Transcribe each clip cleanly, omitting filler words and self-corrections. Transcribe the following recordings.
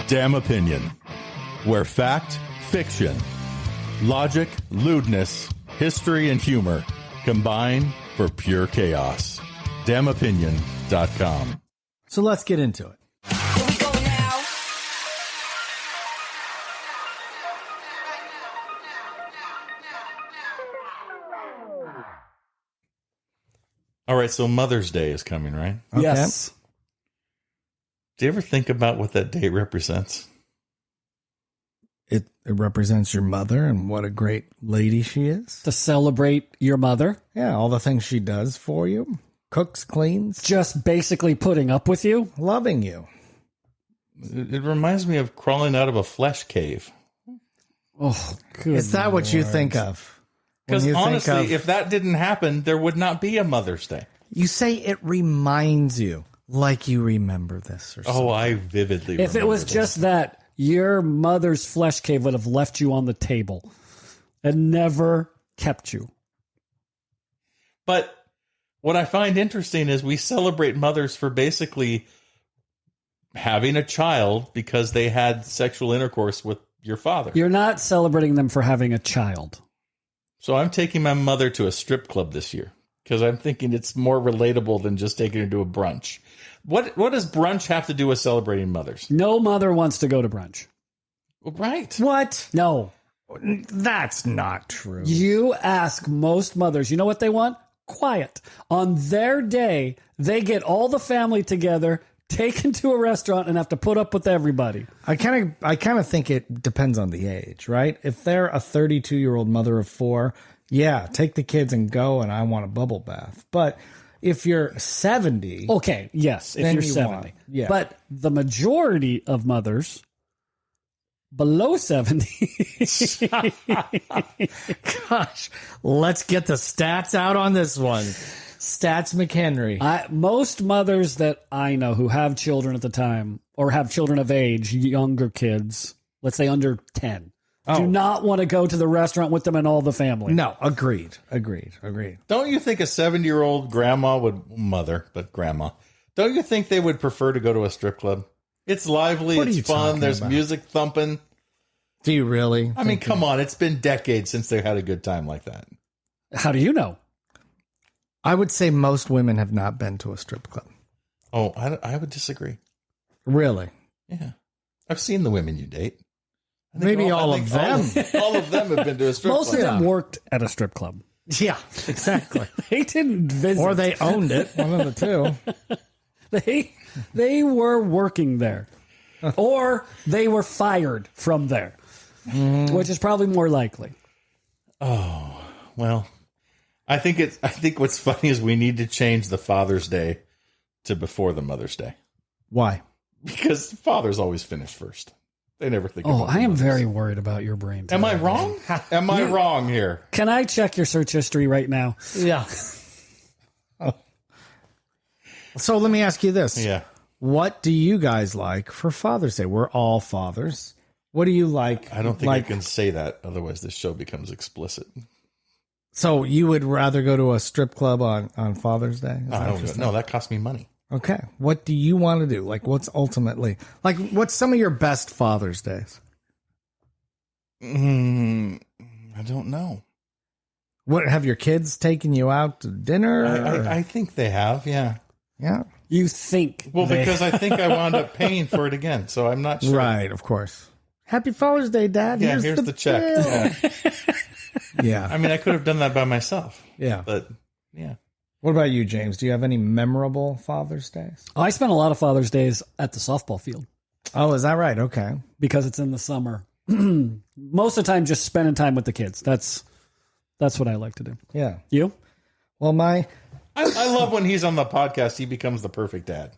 Damn Opinion, where fact, fiction, logic, lewdness, history, and humor combine for pure chaos. DamnOpinion.com. So let's get into it. Here we go now. All right, so Mother's Day is coming, right? Okay. Yes. Do you ever think about what that date represents? It represents your mother and what a great lady she is. To celebrate your mother. Yeah, all the things she does for you. Cooks, cleans, Just basically putting up with you. loving you. It reminds me of crawling out of a flesh cave. Oh, good. Is that what you think of? When Because you think honestly, of- if that didn't happen, there would not be a Mother's Day. you say it reminds you, like you remember this or something. Oh, I vividly If it remember was this. just that, your mother's flesh cave would have left you on the table and never kept you. But what I find interesting is we celebrate mothers for basically having a child because they had sexual intercourse with your father. You're not celebrating them for having a child. So I'm taking my mother to a strip club this year because I'm thinking it's more relatable than just taking her to a brunch. What does brunch have to do with celebrating mothers? No mother wants to go to brunch. Right. What? No. That's not true. You ask most mothers, you know what they want? Quiet. On their day, they get all the family together, taken to a restaurant, and have to put up with everybody. I kind of think it depends on the age, right? If they're a 32-year-old mother of 4, yeah, take the kids and go, and I want a bubble bath. But if you're 70, Okay, yes, if Then you're you 70. want- yeah. But the majority of mothers below 70 gosh, let's get the stats out on this one. Stats McHenry. most mothers that I know who have children at the time or have children of age, younger kids, let's say under 10, do not want to go to the restaurant with them and all the family. No, agreed. Don't you think a 70-year-old grandma grandma, don't you think they would prefer to go to a strip club? It's lively, What are it's you fun, talking there's about? music thumping. Do you really? I mean, come on, it's been decades since they had a good time like that. How do you know? I would say most women have not been to a strip club. Oh, I would disagree. Really? Yeah. I've seen the women you date. I think Maybe all I of think them. All of them have been to a strip Most club. of them worked at a strip club. Yeah, exactly. They didn't visit. Or they owned it. One of the two. They were working there. Or they were fired from there. Which is probably more likely. Well, I think what's funny is we need to change the Father's Day to before the Mother's Day. Why? Because fathers always finish first. They never think Oh, about I am mothers. very worried about your brain. Am I wrong? Am I wrong here? Can I check your search history right now? Yeah. So let me ask you this. Yeah. What do you guys like for Father's Day? We're all fathers. What do you like? I don't think like, I can say that. Otherwise, this show becomes explicit. So you would rather go to a strip club on Father's Day? Is that what you're saying? No, that cost me money. Okay. What do you want to do? Like, what's ultimately, like, what's some of your best Father's Days? I don't know. What, have your kids taken you out to dinner? I think they have, yeah. Yeah. You think. Well, they- because I think I wound up paying for it again, so I'm not sure. Right, of course. Happy Father's Day, Dad. Yeah, here's the check. bill. Yeah. Yeah. I mean, I could have done that by myself, Yeah. but yeah. What about you, James? Do you have any memorable Father's Days? I spent a lot of Father's Days at the softball field Oh, is that right? Okay. because it's in the summer. Most of the time, just spending time with the kids. That's what I like to do. Yeah. You? Well, I love when he's on the podcast, he becomes the perfect dad.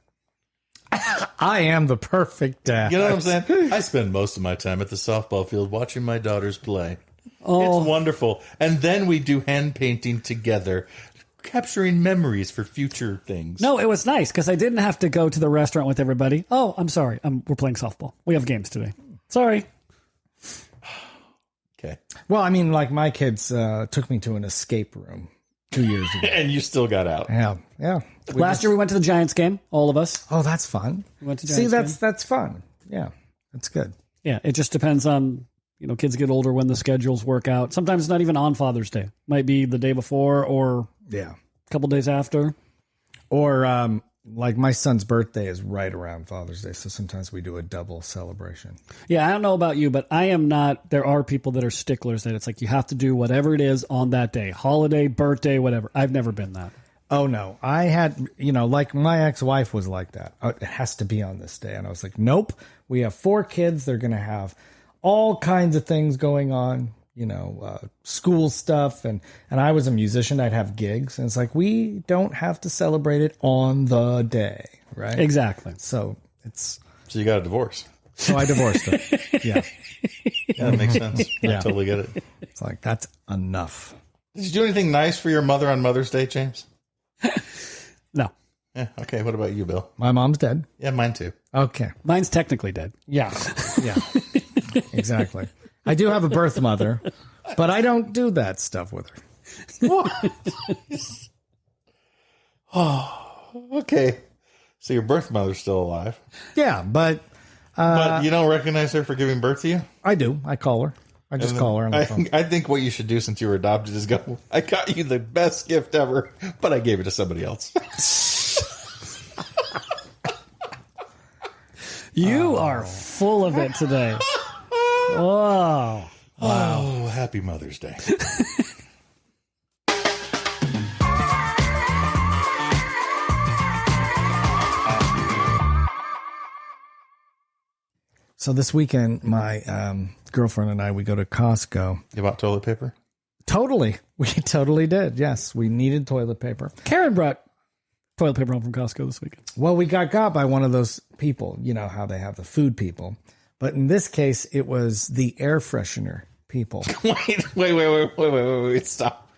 I am the perfect dad. You know what I'm saying? I spend most of my time at the softball field watching my daughters play. Oh, It's wonderful. And then we do hand painting together, capturing memories for future things. no, it was nice because I didn't have to go to the restaurant with everybody. Oh, I'm sorry. We're playing softball. We have games today. Sorry. Okay. Well, I mean, like my kids took me to an escape room 2 years ago. And you still got out. Yeah. Yeah. Last year we went to the Giants game, all of us. Oh, that's fun. We went to See, Giants game. that's fun. Yeah. It's good. Yeah, it just depends on, kids get older when the schedules work out. Sometimes it's not even on Father's Day. Might be the day before or a couple days after. Or like my son's birthday is right around Father's Day, so sometimes we do a double celebration. Yeah, I don't know about you, but I am not. There are people that are sticklers that it's like you have to do whatever it is on that day. Holiday, birthday, whatever. I've never been that. Oh, no. I had, like my ex-wife was like that. It has to be on this day. And I was like, nope. We have 4 kids. They're going to have all kinds of things going on, school stuff. And I was a musician. I'd have gigs. And it's like, we don't have to celebrate it on the day, right? Exactly. So you got a divorce. So I divorced her. Yeah. Yeah, that makes sense. I totally get it. It's like, that's enough. Did you do anything nice for your mother on Mother's Day, James? No. Yeah. Okay. What about you, Bill? My mom's dead. Yeah, mine too. Okay. Mine's technically dead. Yeah. Yeah. Exactly. I do have a birth mother, but I don't do that stuff with her. What? Oh, okay. So your birth mother's still alive. Yeah, but you don't recognize her for giving birth to you? I do. I call her. I just call her on the phone. I think what you should do since you were adopted is go, I got you the best gift ever, but I gave it to somebody else. You are full of it today. Oh. Wow. Oh, happy Mother's Day. So this weekend, my girlfriend and I, we go to Costco. You bought toilet paper? Totally. We totally did. Yes, we needed toilet paper. Karen brought toilet paper home from Costco this weekend. Well, we got by one of those people. You know how they have the food people. But in this case, it was the air freshener people. Wait, stop.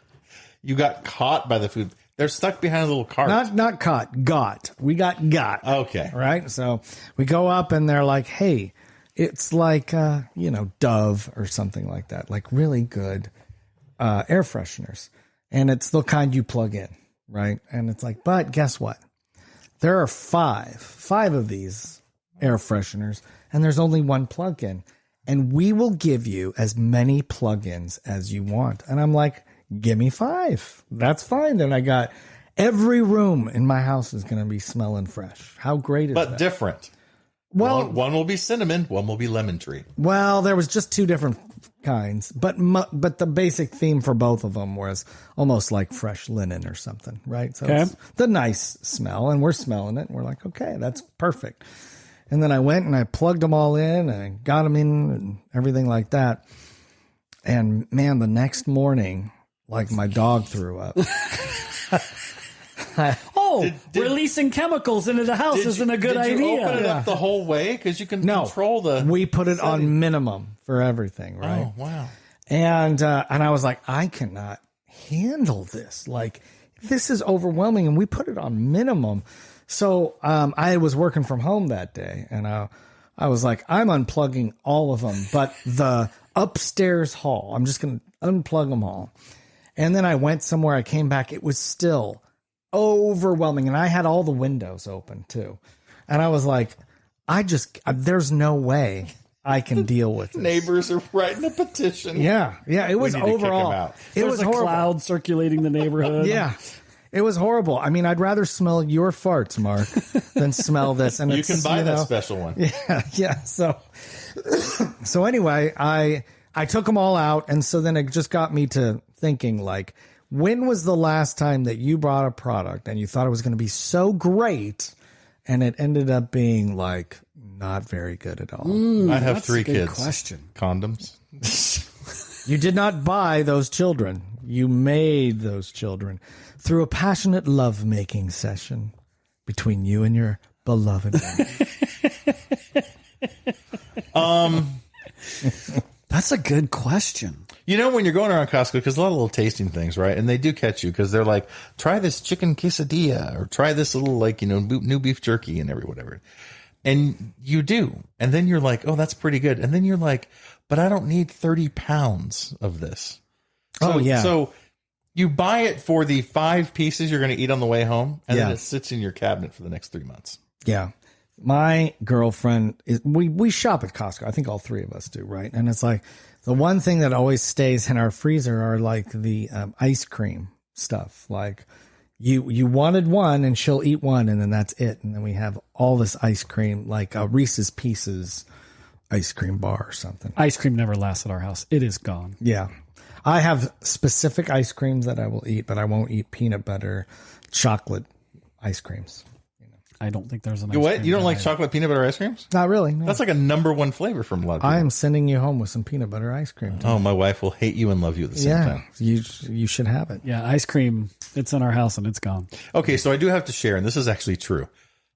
You got caught by the food. They're stuck behind a little cart. Not caught, got. We got. Okay. Right? So we go up and they're like, hey, it's like, Dove or something like that. Like really good air fresheners. And it's the kind you plug in, right? And it's like, but guess what? There are five of these air fresheners, and there's only one plug-in. And we will give you as many plug-ins as you want. And I'm like, give me 5. That's fine. Then I got every room in my house is going to be smelling fresh. How great is that? But different. Well, one will be cinnamon, one will be lemon tree. Well, there was just 2 different kinds, but the basic theme for both of them was almost like fresh linen or something, right? So it's the nice smell, and we're smelling it, and we're like, okay, that's perfect. And then I went and I plugged them all in, and I got them in and everything like that. And man, the next morning, like my dog threw up. Releasing chemicals into the house isn't a good idea. Did you open it up the whole way? Because you can control the... we put it on minimum for everything, right? Oh, wow. And I was like, I cannot handle this. Like, this is overwhelming. And we put it on minimum. So I was working from home that day. And I was like, I'm unplugging all of them. But the upstairs hall, I'm just going to unplug them all. And then I went somewhere. I came back. It was still overwhelming. And I had all the windows open too. And I was like, there's no way I can deal with this. Neighbors are writing a petition. Yeah. It was overall. It was a cloud circulating the neighborhood. Yeah. It was horrible. I mean, I'd rather smell your farts, Mark, than smell this. And you can buy that special one. Yeah. So anyway, I took them all out. And so then it just got me to thinking, like, when was the last time that you brought a product and you thought it was going to be so great and it ended up being like not very good at all? I have 3 kids. Question. Condoms. You did not buy those children. You made those children through a passionate lovemaking session between you and your beloved wife. That's a good question. You know, when you're going around Costco, because a lot of little tasting things, right? And they do catch you because they're like, try this chicken quesadilla or try this little, like, new beef jerky and whatever. And you do. And then you're like, oh, that's pretty good. And then you're like, but I don't need 30 pounds of this. So you buy it for the 5 pieces you're going to eat on the way home, and then it sits in your cabinet for the next 3 months. Yeah. My girlfriend is we shop at Costco. I think all three of us do, right? And it's like the one thing that always stays in our freezer are like the ice cream stuff. Like you wanted one and she'll eat one and then that's it. And then we have all this ice cream, like a Reese's Pieces ice cream bar or something. Ice cream never lasts at our house. It is gone. Yeah. I have specific ice creams that I will eat, but I won't eat peanut butter, chocolate ice creams. I don't think there's an ice You what? cream You don't that like I- chocolate peanut butter ice creams? Not really. No. That's like a number one flavor from a lot of people. I am sending you home with some peanut butter ice cream. Oh, my wife will hate you and love you at the same time. You should have it. Yeah, ice cream. It's in our house and it's gone. Okay, so I do have to share, and this is actually true.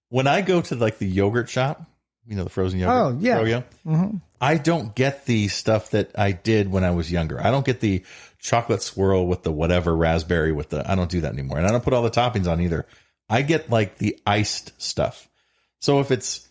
When I go to like the yogurt shop, you know, the frozen yogurt. Oh, yeah. Froyo, I don't get the stuff that I did when I was younger. I don't get the chocolate swirl with the whatever raspberry with the. I don't do that anymore, and I don't put all the toppings on either. I get like the iced stuff. So if it's,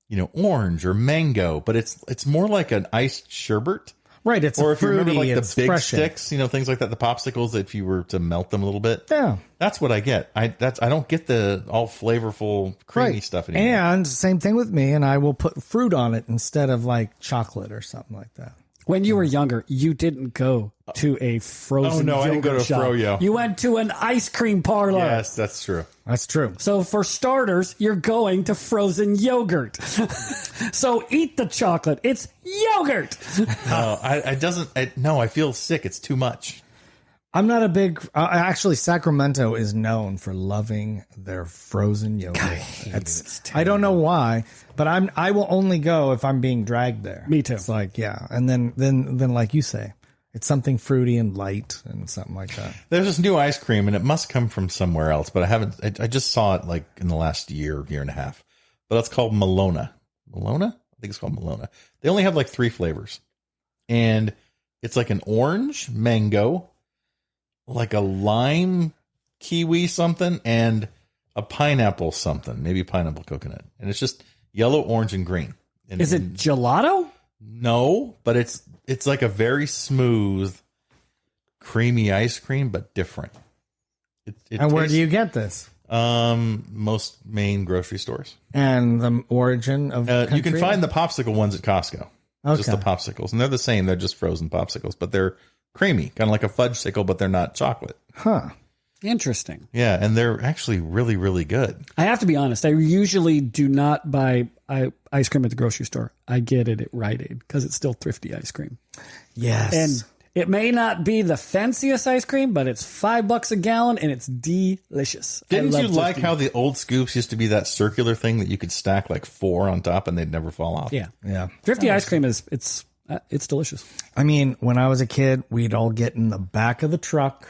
you know, orange or mango, but it's more like an iced sherbet. Right, it's Or a if you remember fruity, like it's the big fresh. sticks, you know, things like that, the popsicles, if you were to melt them a little bit. Yeah. That's what I get. I don't get the all flavorful, creamy stuff anymore. And same thing with me, and I will put fruit on it instead of like chocolate or something like that. When you were younger, you didn't go to a frozen Oh, no, I didn't go yogurt to a shop. Froyo. You went to an ice cream parlor. Yes, that's true. That's true. So for starters, you're going to frozen yogurt. So eat the chocolate. It's yogurt. No, I feel sick. It's too much. I'm not a big. Actually, Sacramento is known for loving their frozen yogurt. I don't know why, but I will only go if I'm being dragged there. Me too. It's like and then like you say, it's something fruity and light and something like that. There's this new ice cream, and it must come from somewhere else, but I haven't. I just saw it like in the last year and a half. But it's called Malona. Malona? I think it's called Malona. They only have like 3 flavors, and it's like an orange, mango, like a lime, kiwi something, and a pineapple something, maybe pineapple coconut, and it's just yellow, orange, and green. And, Is it gelato? No, but it's like a very smooth, creamy ice cream, but different. And where do you get this? Most main grocery stores. And the origin of You can country? find the popsicle ones at Costco. Just the Okay. popsicles, and they're the same. They're just frozen popsicles, but they're creamy, kind of like a fudge-sicle, but they're not chocolate. Huh. Interesting. Yeah, and they're actually really, really good. I have to be honest. I usually do not buy ice cream at the grocery store. I get it at Rite Aid because it's still thrifty ice cream. Yes. And it may not be the fanciest ice cream, but it's $5 a gallon and it's delicious. I Didn't love you like Thrifty. how the old scoops used to be that circular thing that you could stack like 4 on top and they'd never fall off? Yeah. Yeah. Thrifty ice cream is it's delicious. I mean, when I was a kid, we'd all get in the back of the truck,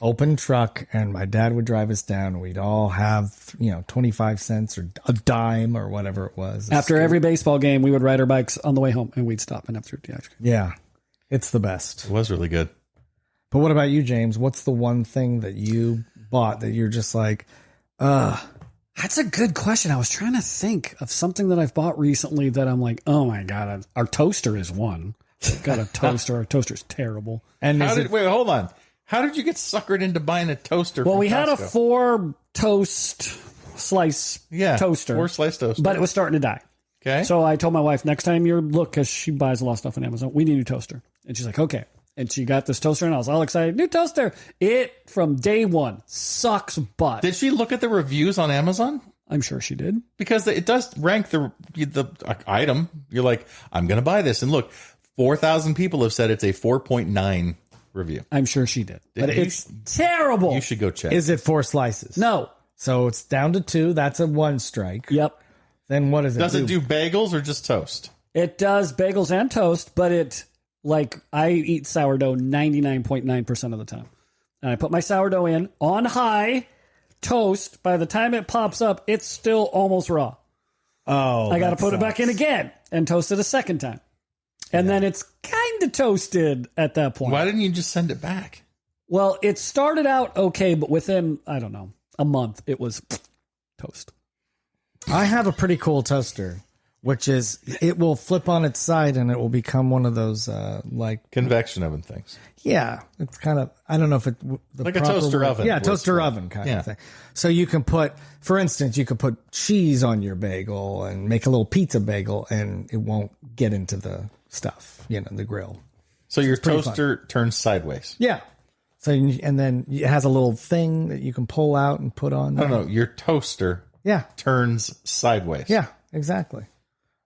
open truck, and my dad would drive us down. And we'd all have, 25 cents or a dime or whatever it was. After every baseball game, we would ride our bikes on the way home and we'd stop and have Thrifty ice cream. Yeah. It's the best. It was really good. But what about you, James? What's the one thing that you bought that you're just like, That's a good question. I was trying to think of something that I've bought recently that I'm like, oh my God, our toaster is one. Got a toaster. Our toaster's terrible. and Wait, hold on. How did you get suckered into buying a toaster? Well, from we had a Costco? 4 toast slice toaster. 4 slice toaster. But it was starting to die. Okay. So I told my wife, next time you look, because she buys a lot of stuff on Amazon, we need a new toaster. And she's like, okay. And she got this toaster, and I was all excited. New toaster. It, from day one, sucks butt. Did she look at the reviews on Amazon? I'm sure she did. Because it does rank the item. You're like, I'm going to buy this. And look, 4,000 people have said it's a 4.9 review. I'm sure she did. But you- it's terrible. You should go check. is it 4 slices? No. So it's down to 2. That's a 1 strike. Yep. Then what does it Does do? it do bagels or just toast? It does bagels and toast, but I eat sourdough 99.9% of the time. And I put my sourdough in on high toast. By the time it pops up, it's still almost raw. Oh, I got to that put it back in sucks. again and toast it a second time. And then it's kind of toasted at that point. Why didn't you just send it back? Well, it started out okay, but within, I don't know, a month, it was toast. I have a pretty cool toaster which is it will flip on its side and it will become one of those convection oven things. Yeah, it's kind of, I don't know if it the like a proper toaster word. oven. Yeah, toaster oven kind of thing. So you can put, for instance, you could put cheese on your bagel and make a little pizza bagel, and it won't get into the stuff, the grill. So your toaster turns sideways. Yeah. So and then it has a little thing that you can pull out and put on there. No, your toaster turns sideways. Yeah, exactly.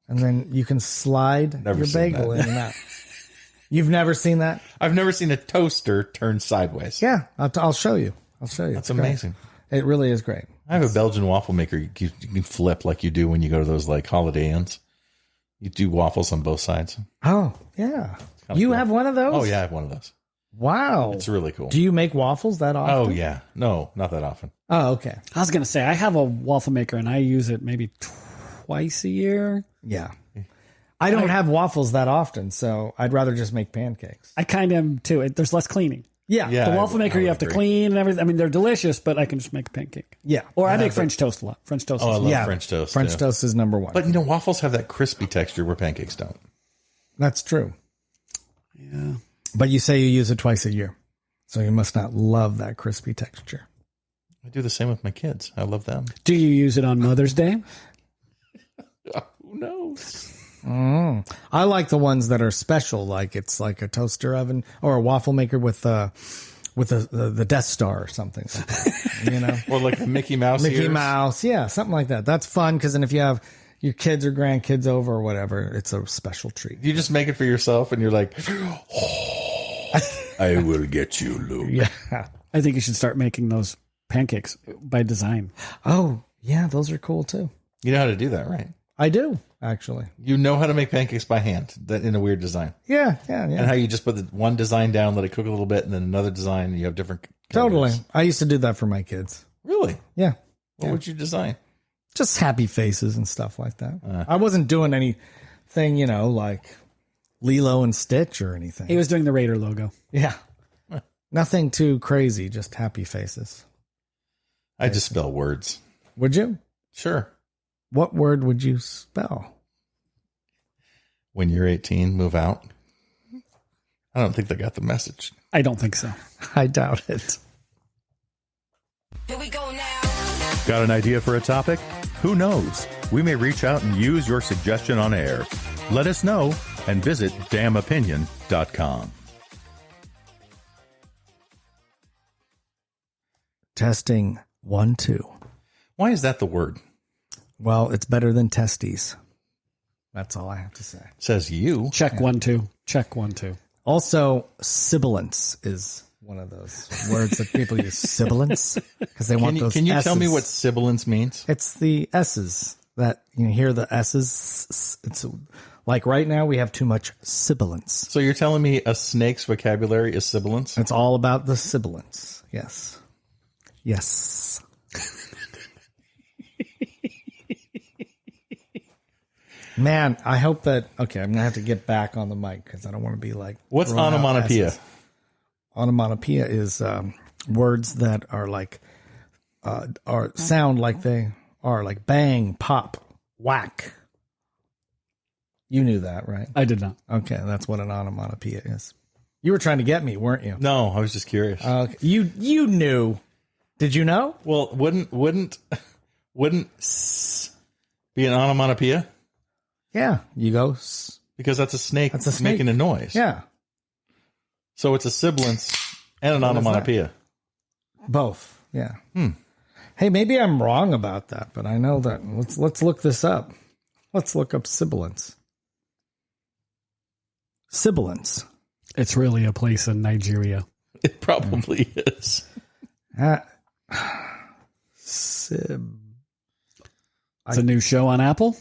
And then you can slide your bagel in and out. You've never seen that? I've never seen a toaster turn sideways. Yeah, I'll show you. That's amazing. It really is great. I have a Belgian waffle maker you can flip like you do when you go to those like Holiday Inns. You do waffles on both sides. Oh, yeah. You have one of those? Oh, yeah, I have one of those. Wow. It's really cool. Do you make waffles that often? Oh, yeah. No, not that often. Oh, okay. I was going to say, I have a waffle maker and I use it maybe twice a year. Yeah. I don't have waffles that often, so I'd rather just make pancakes. I kind of am too. There's less cleaning. Yeah. The waffle maker, you have to clean and everything. I mean, they're delicious, but I can just make a pancake. Yeah. Or I make French toast a lot. French toast. Oh, I love French toast. French toast is number one. But, waffles have that crispy texture where pancakes don't. That's true. Yeah. But you say you use it twice a year, so you must not love that crispy texture. I do the same with my kids. I love them. Do you use it on Mother's Day? Who knows? I like the ones that are special, like it's like a toaster oven or a waffle maker with the Death Star or something like that, Or like the Mickey Mouse Mickey ears. Mouse, yeah, something like that. That's fun because then if you have your kids or grandkids over or whatever, it's a special treat. You just make it for yourself and you're like, I will get you, Luke. Yeah. I think you should start making those pancakes by design. Oh, yeah, those are cool too. You know how to do that, right? I do, actually. You know how to make pancakes by hand in a weird design. Yeah. And how you just put the one design down, let it cook a little bit, and then another design, and you have different Totally. colors. I used to do that for my kids. Really? Yeah. What would you design? Just happy faces and stuff like that. I wasn't doing anything, like Lilo and Stitch or anything. He was doing the Raider logo. Yeah. Nothing too crazy, just happy faces. I just spell words. Would you? Sure. What word would you spell? When you're 18, move out. I don't think they got the message. I don't think so. I doubt it. Here we go now. Got an idea for a topic? Who knows? We may reach out and use your suggestion on air. Let us know and visit damnopinion.com. Testing 1, 2. Why is that the word? Well, it's better than testes. That's all I have to say. Says you. Check 1, 2. Check 1, 2. Also, sibilance is one of those words that people use. Sibilance because they want those. Can you tell me S's. what sibilance means? It's the S's that you hear the S's. It's like right now we have too much sibilance. So you're telling me a snake's vocabulary is sibilance? It's all about the sibilance. Yes. Yes. Man, I hope that. Okay, I'm gonna have to get back on the mic because I don't want to be like. What's throwing out onomatopoeia? S's. Onomatopoeia is words that are like, are sound like they are like bang, pop, whack. You knew that, right? I did not. Okay, that's what an onomatopoeia is. You were trying to get me, weren't you? No, I was just curious. Okay. You knew. Did you know? Well, wouldn't s be an onomatopoeia? Yeah, you go. Because that's a snake. That's a snake. Making a noise. Yeah, So it's a sibilance and an What is that? onomatopoeia. both. Yeah. Hey, maybe I'm wrong about that, but I know that. Let's look this up. Let's look up sibilance. Sibilance. It's really a place in Nigeria. It probably is. Sib. It's a new show on Apple.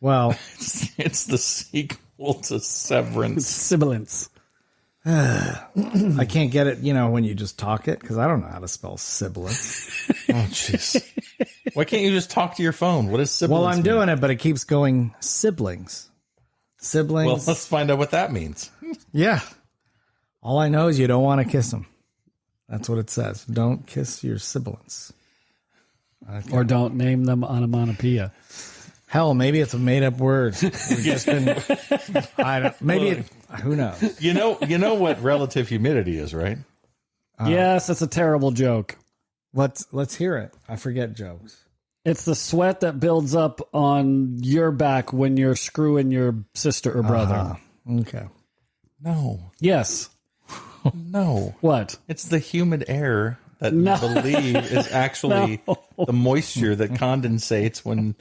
Well, It's the sequel to Severance. Sibilance. I can't get it, when you just talk it, because I don't know how to spell sibilance. Oh, jeez. Why can't you just talk to your phone? What is sibilance? Well, I'm doing it, but it keeps going siblings. Siblings. Well, let's find out what that means. Yeah. All I know is you don't want to kiss them. That's what it says. Don't kiss your siblings. Or don't name them onomatopoeia. Hell, maybe it's a made up word. We've just been. Who knows? You know what relative humidity is, right? Yes, that's a terrible joke. Let's hear it. I forget jokes. It's the sweat that builds up on your back when you're screwing your sister or brother. Okay. No. Yes. No. What? It's the humid air that you believe is actually the moisture that condensates when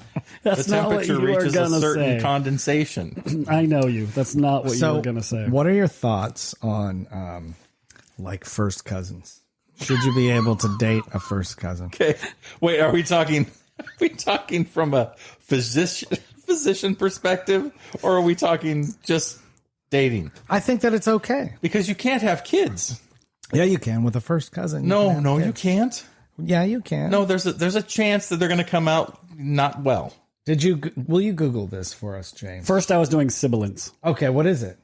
That's the not what temperature you were reaches a gonna certain say. condensation. I know you. That's not what you were going to say. What are your thoughts on like first cousins? Should you be able to date a first cousin? Okay. Wait, are we talking from a physician perspective, or are we talking just dating? I think that it's okay. Because you can't have kids. Yeah, you can with a first cousin. You can't. Yeah, you can. No, there's a chance that they're going to come out not well. Will you Google this for us, James? First, I was doing sibilance. Okay, what is it?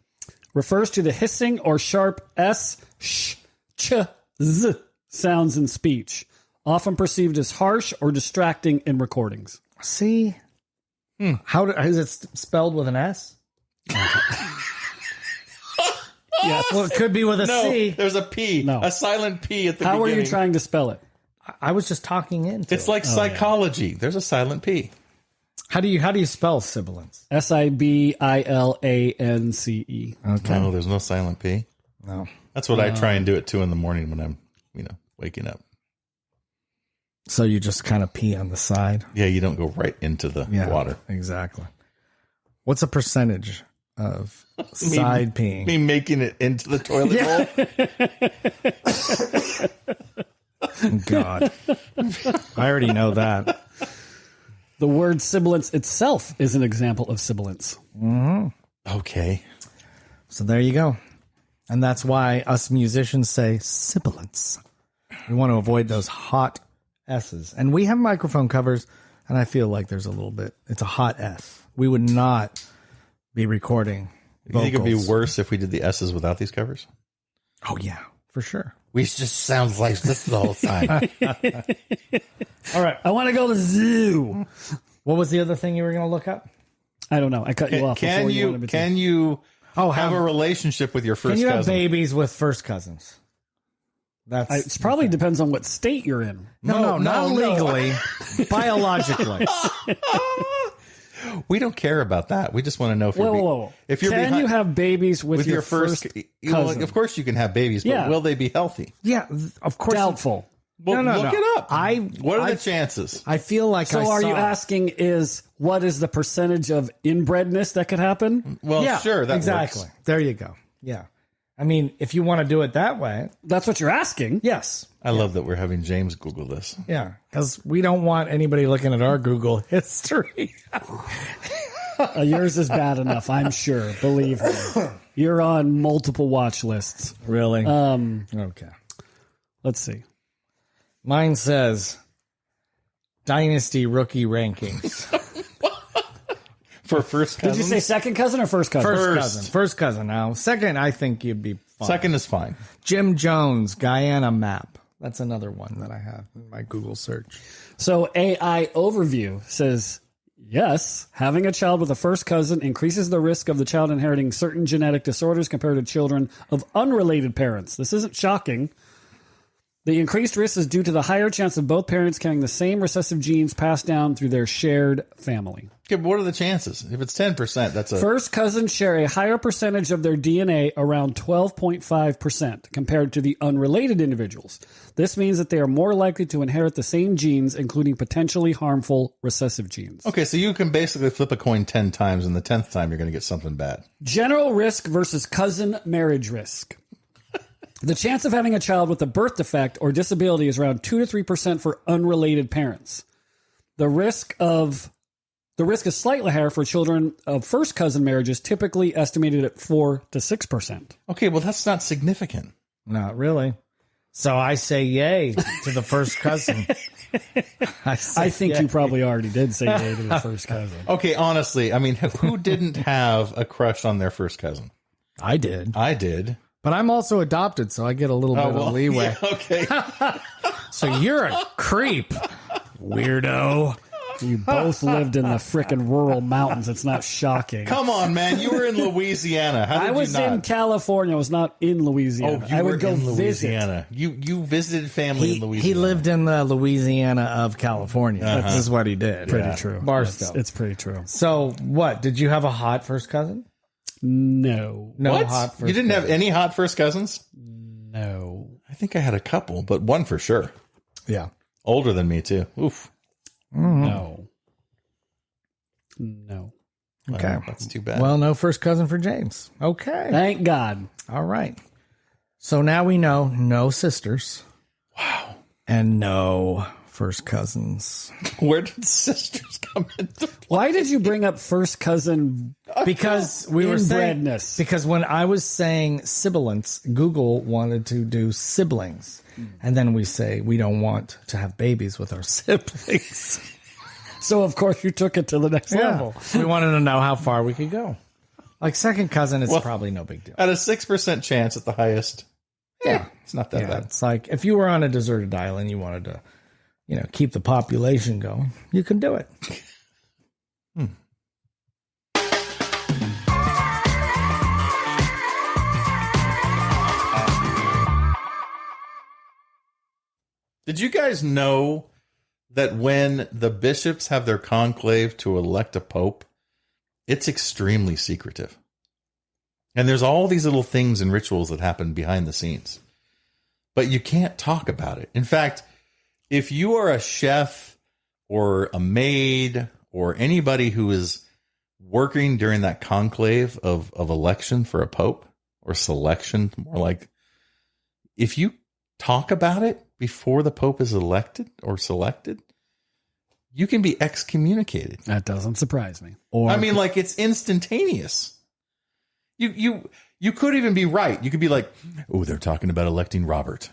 Refers to the hissing or sharp s, sh, ch, z sounds in speech, often perceived as harsh or distracting in recordings. See? How is it spelled with an S? Yes. Well, it could be with a C. There's a P. No. A silent P at the How beginning. are you trying to spell it? I was just talking into It's it. like psychology. There's a silent P. How do you spell sibilance? sibilance. Okay. No, there's no silent P. No. That's what I try and do at 2 a.m. when I'm, waking up. So you just kind of pee on the side? Yeah, you don't go right into the water. Exactly. What's a percentage of side peeing? Me making it into the toilet bowl. God. I already know that. The word sibilance itself is an example of sibilance. Okay. So there you go. And that's why us musicians say sibilance. We want to avoid those hot S's. And we have microphone covers, and I feel like there's a little bit. It's a hot S. We would not be recording You vocals. think it'd be worse if we did the S's without these covers? Oh, yeah, for sure. We just sound like this the whole time. All right. I want to go to the zoo. What was the other thing you were going to look up? I don't know. I cut you off. Can before you wanted me to. can you have a relationship with your first Can you have cousin? babies with first cousins? It probably depends on what state you're in. No, not no. legally, biologically. We don't care about that. We just want to know if you're Whoa. if you're Can behind, you have babies with your first Well, cousin? of course you can have babies, but Yeah. will they be healthy? Yeah, of course. Doubtful. Well, No. look it up. What are I- the chances? I feel like So are you asking what is the percentage of inbredness that could happen? Well, Yeah, sure, that exactly. works. There you go. Yeah. I mean, if you want to do it that way, That's what you're asking. yes. I love that we're having James Google this. Yeah, because we don't want anybody looking at our Google history. Yours is bad enough, I'm sure. Believe me. You're on multiple watch lists. Really? Okay. Let's see. Mine says Dynasty Rookie Rankings. For first Did cousins? you say second cousin or first cousin? First cousin now. Second, I think you'd be fine. Second is fine. Jim Jones, Guyana map. That's another one that I have in my Google search. So AI Overview says, yes, having a child with a first cousin increases the risk of the child inheriting certain genetic disorders compared to children of unrelated parents. This isn't shocking. The increased risk is due to the higher chance of both parents carrying the same recessive genes passed down through their shared family. Okay, but what are the chances? If it's 10%, that's a... First cousins share a higher percentage of their DNA, around 12.5%, compared to the unrelated individuals. This means that they are more likely to inherit the same genes, including potentially harmful recessive genes. Okay, so you can basically flip a coin 10 times, and the 10th time you're going to get something bad. General risk versus cousin marriage risk. The chance of having a child with a birth defect or disability is around 2 to 3% for unrelated parents. The risk is slightly higher for children of first cousin marriages, typically estimated at 4 to 6%. Okay, well, that's not significant. Not really. So I say yay to the first cousin. I think you probably already did say yay to the first cousin. Okay, honestly, I mean, who didn't have a crush on their first cousin? I did. I did. But I'm also adopted, so I get a little bit of leeway. Yeah, okay. So you're a creep, weirdo. You both lived in the frickin' rural mountains. It's not shocking. Come on, man. You were in Louisiana. How did I was you not? in California. I was not in Louisiana. You I were would go in visit. Louisiana. You visited family in Louisiana. He lived in the Louisiana of California. This is what he did. Pretty true. Barstow. It's pretty true. So what? Did you have a hot first cousin? No. No What? hot first You didn't have any hot first cousins? No. I think I had a couple, but one for sure. Yeah. Older than me, too. Oof. No. No. Okay. That's too bad. Well, no first cousin for James. Okay. Thank God. All right. So now we know no sisters. Wow. And no first cousins. Where did sisters come into play? Why did you bring up first cousin? Because we were saying, Inbredness. because when I was saying sibilance, Google wanted to do siblings. And then we say we don't want to have babies with our siblings. So, of course, you took it to the next level. We wanted to know how far we could go. Like second cousin, it's probably no big deal. At a 6% chance at the highest. Yeah. It's not that Yeah, bad. it's like if you were on a deserted island, you wanted to, keep the population going, you can do it. Did you guys know that when the bishops have their conclave to elect a pope, it's extremely secretive? And there's all these little things and rituals that happen behind the scenes. But you can't talk about it. In fact, if you are a chef or a maid or anybody who is working during that conclave of election for a pope or selection, more like, if you talk about it before the pope is elected or selected, you can be excommunicated. That doesn't surprise me. I mean, like, it's instantaneous. You could even be right. You could be like, oh, they're talking about electing Robert.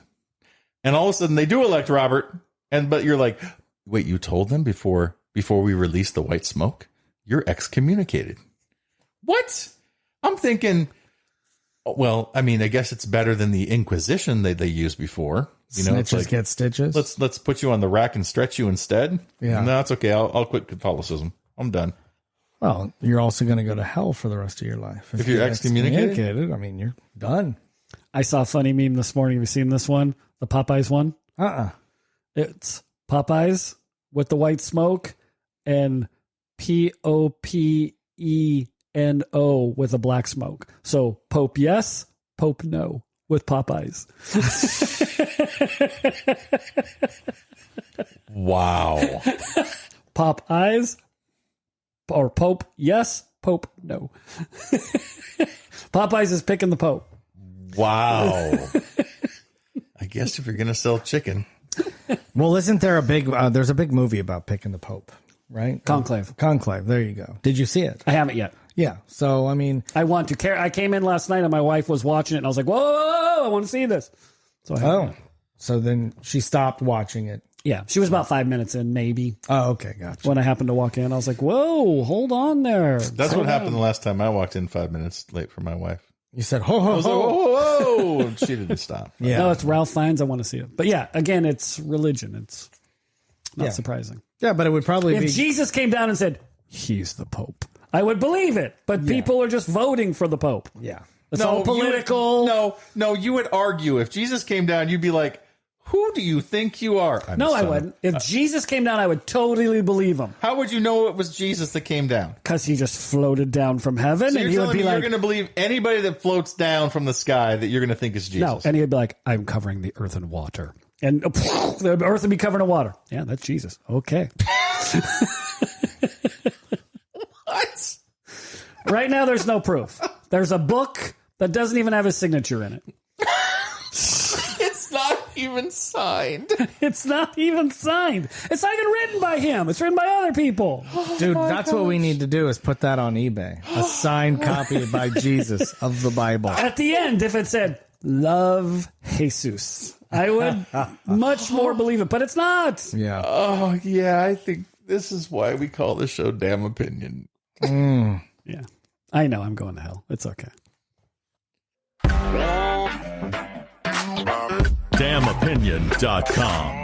And all of a sudden they do elect Robert. But you're like, wait, you told them before we release the white smoke? You're excommunicated. What? I'm thinking, well, I mean, I guess it's better than the Inquisition that they used before. Snitches it's like, get stitches. let's put you on the rack and stretch you instead. Yeah. No, it's okay. I'll quit Catholicism. I'm done. Well, you're also going to go to hell for the rest of your life. If you're excommunicated? I mean, you're done. I saw a funny meme this morning. Have you seen this one? The Popeyes one? It's Popeyes with the white smoke and POPENO with a black smoke. So Pope yes, Pope no with Popeyes. Wow. Popeyes or Pope yes, Pope no. Popeyes is picking the Pope. Wow. I guess if you're going to sell chicken. Well, isn't there there's a big movie about picking the Pope, right? Conclave. Conclave. There you go. Did you see it? I haven't yet. Yeah. So, I mean, I want to. I came in last night and my wife was watching it and I was like, whoa, I want to see this. So so then she stopped watching it. Yeah, she was about 5 minutes in, maybe. Oh, okay. Gotcha. When I happened to walk in, I was like, whoa, hold on there. That's what happened the last time I walked in 5 minutes late for my wife. You said, ho, ho, I was like, ho. whoa, whoa. And she didn't stop. Yeah. No, it's Ralph Fiennes. I want to see it. But yeah, again, it's religion. It's not surprising. Yeah, but it would probably If be. Jesus came down and said, he's the Pope, I would believe it. But people are just voting for the Pope. Yeah. It's all political. No, you would argue. If Jesus came down, you'd be like, who do you think you are? No, I wouldn't. If Jesus came down, I would totally believe him. How would you know it was Jesus that came down? Because he just floated down from heaven. So and you're he would telling be me like, you're going to believe anybody that floats down from the sky that you're going to think is Jesus? no. And he'd be like, I'm covering the earth in water. And the earth would be covered in water. Yeah, that's Jesus. Okay. What? Right now, there's no proof. There's a book that doesn't even have his signature in it. It's not even signed. It's not even signed. It's not even written by him. It's written by other people. Dude, that's what we need to do is put that on eBay. A signed copy by Jesus of the Bible. At the end, if it said, love Jesus, I would much more believe it, but it's not. Yeah. Oh, yeah, I think this is why we call the show Damn Opinion. Yeah. I know I'm going to hell. It's okay. damnopinion.com.